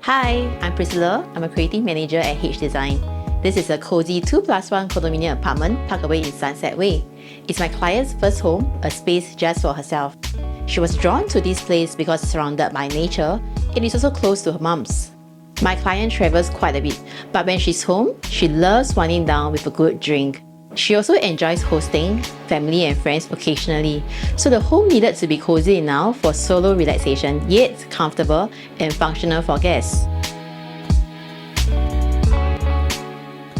Hi, I'm Priscilla. I'm a creative manager at H Design. This is a cozy 2+1 condominium apartment tucked away in Sunset Way. It's my client's first home, a space just for herself. She was drawn to this place because it's surrounded by nature and it's also close to her mum's. My client travels quite a bit, but when she's home, she loves winding down with a good drink. She also enjoys hosting family and friends occasionally, so the home needed to be cozy enough for solo relaxation, yet comfortable and functional for guests.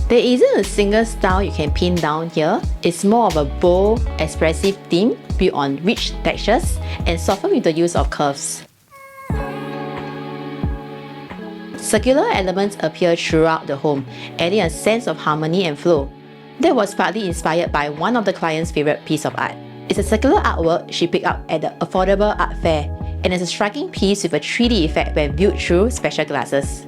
There isn't a single style you can pin down here. It's more of a bold, expressive theme built on rich textures and softened with the use of curves. Circular elements appear throughout the home, adding a sense of harmony and flow. That was partly inspired by one of the client's favorite piece of art. It's a circular artwork she picked up at the Affordable Art Fair, and it's a striking piece with a 3D effect when viewed through special glasses.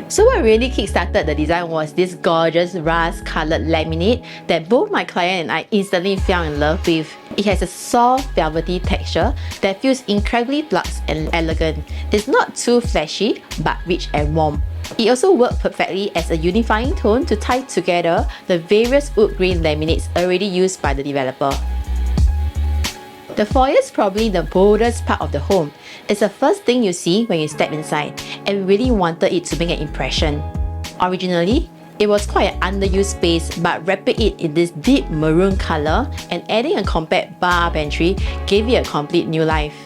So what really kickstarted the design was this gorgeous rust-coloured laminate that both my client and I instantly fell in love with. It has a soft, velvety texture that feels incredibly luxe and elegant. It's not too flashy, but rich and warm. It also worked perfectly as a unifying tone to tie together the various wood grain laminates already used by the developer. The foyer is probably the boldest part of the home. It's the first thing you see when you step inside, and we really wanted it to make an impression. Originally, it was quite an underused space, but wrapping it in this deep maroon colour and adding a compact bar pantry gave it a complete new life.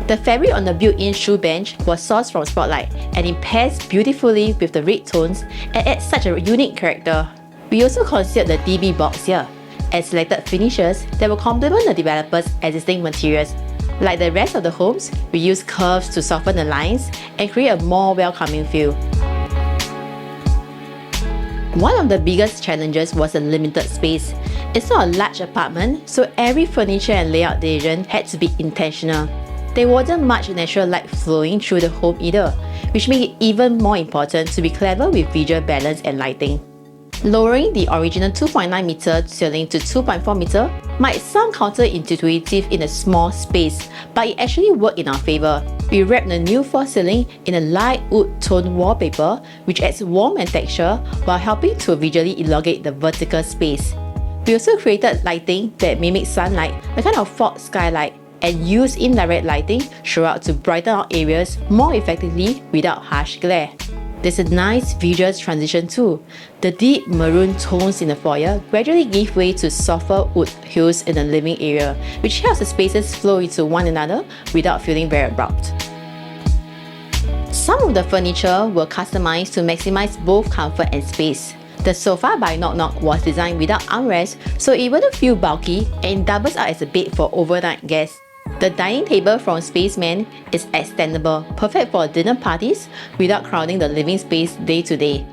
The fabric on the built-in shoe bench was sourced from Spotlight, and it pairs beautifully with the red tones and adds such a unique character. We also considered the DB box here, and selected finishes that will complement the developer's existing materials. Like the rest of the homes, we use curves to soften the lines and create a more welcoming feel. One of the biggest challenges was the limited space. It's not a large apartment, so every furniture and layout decision had to be intentional. There wasn't much natural light flowing through the home either, which made it even more important to be clever with visual balance and lighting. Lowering the original 2.9 meter ceiling to 2.4 meter might sound counterintuitive in a small space, but it actually worked in our favor. We wrapped the new false ceiling in a light wood tone wallpaper, which adds warmth and texture while helping to visually elongate the vertical space. We also created lighting that mimics sunlight, a kind of fog skylight, and used indirect lighting throughout to brighten out areas more effectively without harsh glare. There's a nice visual transition too. The deep maroon tones in the foyer gradually give way to softer wood hues in the living area, which helps the spaces flow into one another without feeling very abrupt. Some of the furniture were customized to maximize both comfort and space. The sofa by Knock Knock was designed without armrests, so it wouldn't feel bulky and doubles out as a bed for overnight guests. The dining table from Spaceman is extendable, perfect for dinner parties without crowding the living space day to day.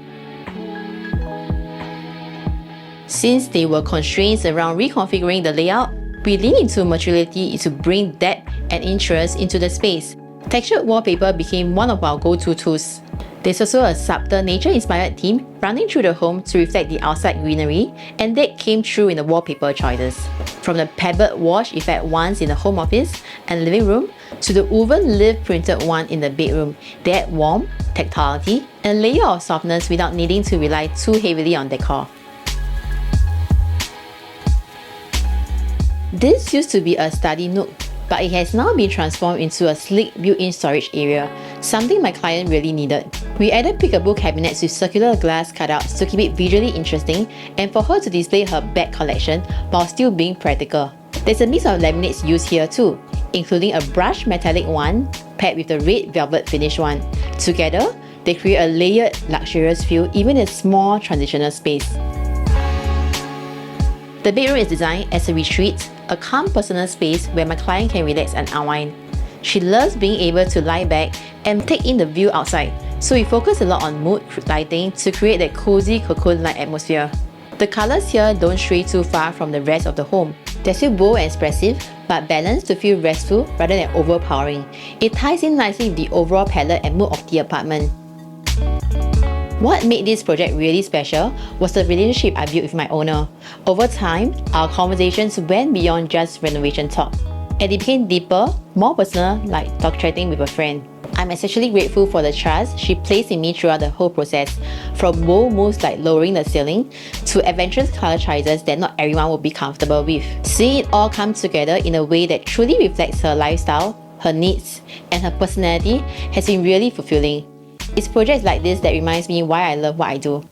Since there were constraints around reconfiguring the layout, we leaned into modularity to bring depth and interest into the space. Textured wallpaper became one of our go-to tools. There's also a subtle nature-inspired theme running through the home to reflect the outside greenery, and that came through in the wallpaper choices. From the pebbled wash effect ones in the home office and living room to the woven leaf printed one in the bedroom, they add warmth, tactility, and a layer of softness without needing to rely too heavily on decor. This used to be a study nook, but it has now been transformed into a sleek built-in storage area, something my client really needed. We added peekaboo cabinets with circular glass cutouts to keep it visually interesting and for her to display her bag collection while still being practical. There's a mix of laminates used here too, including a brushed metallic one paired with the red velvet finish one. Together, they create a layered, luxurious feel even in a small transitional space. The bedroom is designed as a retreat, a calm personal space where my client can relax and unwind. She loves being able to lie back and take in the view outside, so we focus a lot on mood lighting to create that cozy cocoon-like atmosphere. The colours here don't stray too far from the rest of the home. They're still bold and expressive, but balanced to feel restful rather than overpowering. It ties in nicely with the overall palette and mood of the apartment. What made this project really special was the relationship I built with my owner. Over time, our conversations went beyond just renovation talk. and it became deeper, more personal, like talk chatting with a friend. I'm especially grateful for the trust she placed in me throughout the whole process, from bold moves like lowering the ceiling to adventurous color choices that not everyone will be comfortable with. Seeing it all come together in a way that truly reflects her lifestyle, her needs, and her personality has been really fulfilling. It's projects like this that reminds me why I love what I do.